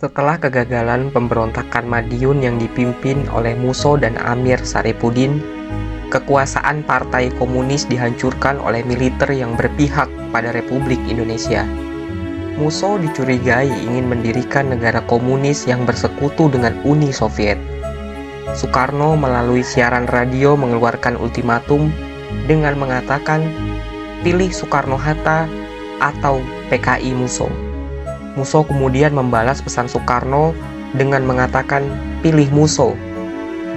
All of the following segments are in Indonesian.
Setelah kegagalan pemberontakan Madiun yang dipimpin oleh Musso dan Amir Saripudin, kekuasaan Partai Komunis dihancurkan oleh militer yang berpihak pada Republik Indonesia. Musso dicurigai ingin mendirikan negara komunis yang bersekutu dengan Uni Soviet. Soekarno melalui siaran radio mengeluarkan ultimatum dengan mengatakan, pilih Soekarno-Hatta atau PKI Musso. Musso kemudian membalas pesan Soekarno dengan mengatakan, pilih Musso.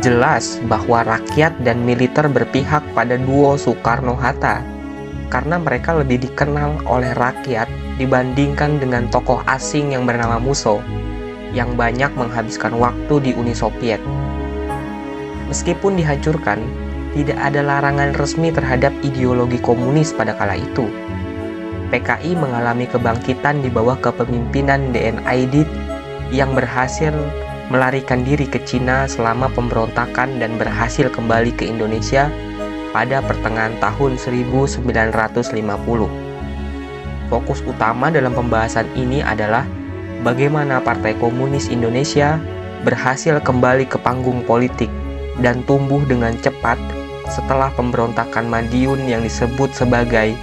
Jelas bahwa rakyat dan militer berpihak pada duo Soekarno-Hatta karena mereka lebih dikenal oleh rakyat dibandingkan dengan tokoh asing yang bernama Musso yang banyak menghabiskan waktu di Uni Soviet. Meskipun dihancurkan, tidak ada larangan resmi terhadap ideologi komunis pada kala itu. PKI mengalami kebangkitan di bawah kepemimpinan DN Aidit yang berhasil melarikan diri ke Cina selama pemberontakan dan berhasil kembali ke Indonesia pada pertengahan tahun 1950. Fokus utama dalam pembahasan ini adalah bagaimana Partai Komunis Indonesia berhasil kembali ke panggung politik dan tumbuh dengan cepat setelah pemberontakan Madiun yang disebut sebagai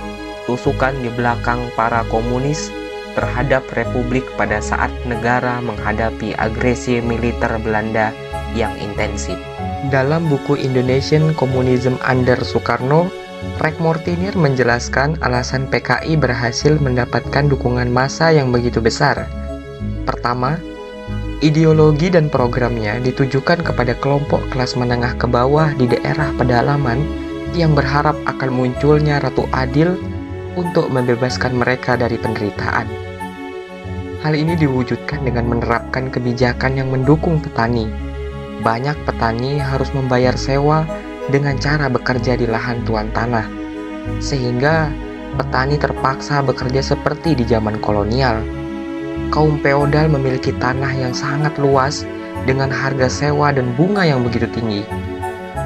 tusukan di belakang para komunis terhadap Republik pada saat negara menghadapi agresi militer Belanda yang intensif. Dalam buku Indonesian Communism Under Soekarno, Rek Mortinier menjelaskan alasan PKI berhasil mendapatkan dukungan massa yang begitu besar. Pertama, ideologi dan programnya ditujukan kepada kelompok kelas menengah ke bawah di daerah pedalaman yang berharap akan munculnya Ratu Adil untuk membebaskan mereka dari penderitaan. Hal ini diwujudkan dengan menerapkan kebijakan yang mendukung petani. Banyak petani harus membayar sewa dengan cara bekerja di lahan tuan tanah, sehingga petani terpaksa bekerja seperti di zaman kolonial. Kaum feodal memiliki tanah yang sangat luas dengan harga sewa dan bunga yang begitu tinggi.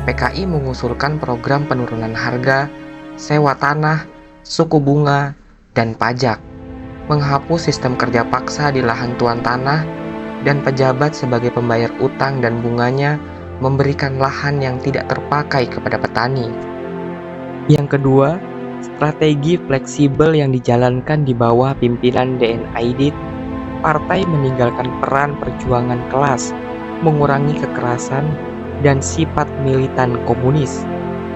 PKI mengusulkan program penurunan harga, sewa tanah, suku bunga, dan pajak, menghapus sistem kerja paksa di lahan tuan tanah, dan pejabat sebagai pembayar utang dan bunganya memberikan lahan yang tidak terpakai kepada petani. Yang kedua, strategi fleksibel yang dijalankan di bawah pimpinan DN Aidit, partai meninggalkan peran perjuangan kelas, mengurangi kekerasan, dan sifat militan komunis.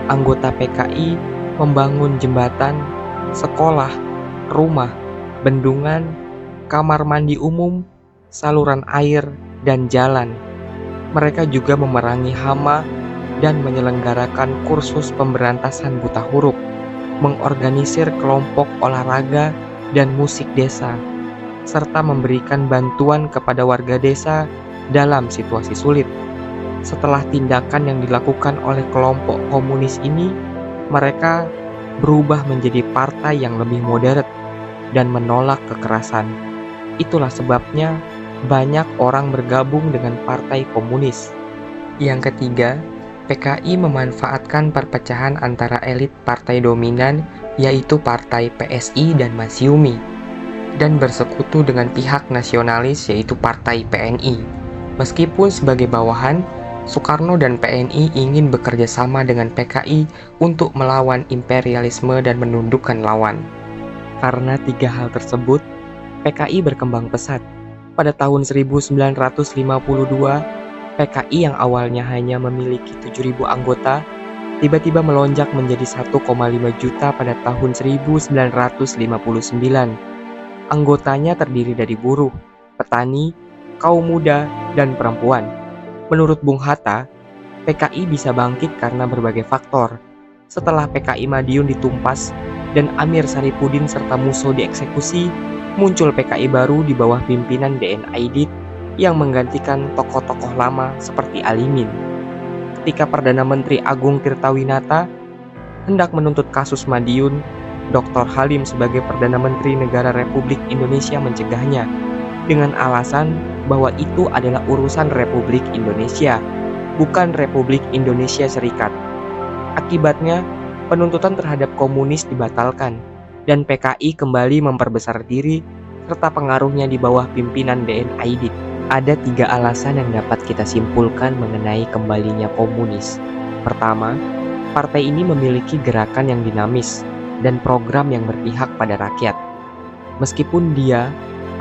Anggota PKI membangun jembatan, sekolah, rumah, bendungan, kamar mandi umum, saluran air, dan jalan. Mereka juga memerangi hama dan menyelenggarakan kursus pemberantasan buta huruf, mengorganisir kelompok olahraga dan musik desa, serta memberikan bantuan kepada warga desa dalam situasi sulit. Setelah tindakan yang dilakukan oleh kelompok komunis ini, mereka berubah menjadi partai yang lebih moderat dan menolak kekerasan. Itulah sebabnya banyak orang bergabung dengan partai komunis. Yang ketiga, PKI memanfaatkan perpecahan antara elit partai dominan, yaitu partai PSI dan Masyumi, dan bersekutu dengan pihak nasionalis, yaitu partai PNI. Meskipun sebagai bawahan, Soekarno dan PNI ingin bekerja sama dengan PKI untuk melawan imperialisme dan menundukkan lawan. Karena tiga hal tersebut, PKI berkembang pesat. Pada tahun 1952, PKI yang awalnya hanya memiliki 7.000 anggota, tiba-tiba melonjak menjadi 1,5 juta pada tahun 1959. Anggotanya terdiri dari buruh, petani, kaum muda, dan perempuan. Menurut Bung Hatta, PKI bisa bangkit karena berbagai faktor. Setelah PKI Madiun ditumpas dan Amir Saripudin serta Musso dieksekusi, muncul PKI baru di bawah pimpinan DN Aidit yang menggantikan tokoh-tokoh lama seperti Alimin. Ketika Perdana Menteri Agung Tirtawinata hendak menuntut kasus Madiun, Dr. Halim sebagai Perdana Menteri Negara Republik Indonesia mencegahnya dengan alasan bahwa itu adalah urusan Republik Indonesia, bukan Republik Indonesia Serikat. Akibatnya, penuntutan terhadap komunis dibatalkan, dan PKI kembali memperbesar diri serta pengaruhnya di bawah pimpinan DN Aidit. Ada 3 alasan yang dapat kita simpulkan mengenai kembalinya komunis. Pertama, partai ini memiliki gerakan yang dinamis dan program yang berpihak pada rakyat. Meskipun dia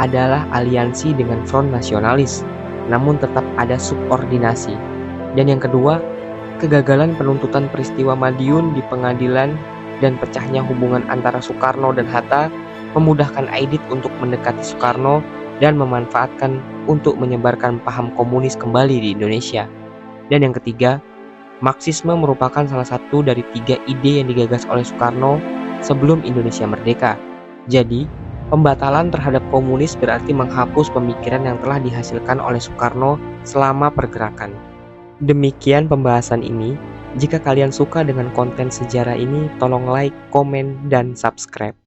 adalah aliansi dengan front nasionalis, namun tetap ada subordinasi. Dan yang kedua, kegagalan penuntutan peristiwa Madiun di pengadilan dan pecahnya hubungan antara Soekarno dan Hatta memudahkan Aidit untuk mendekati Soekarno dan memanfaatkan untuk menyebarkan paham komunis kembali di Indonesia. Dan yang ketiga, Marxisme merupakan salah satu dari 3 ide yang digagas oleh Soekarno sebelum Indonesia merdeka. Jadi, pembatalan terhadap komunis berarti menghapus pemikiran yang telah dihasilkan oleh Soekarno selama pergerakan. Demikian pembahasan ini. Jika kalian suka dengan konten sejarah ini, tolong like, komen, dan subscribe.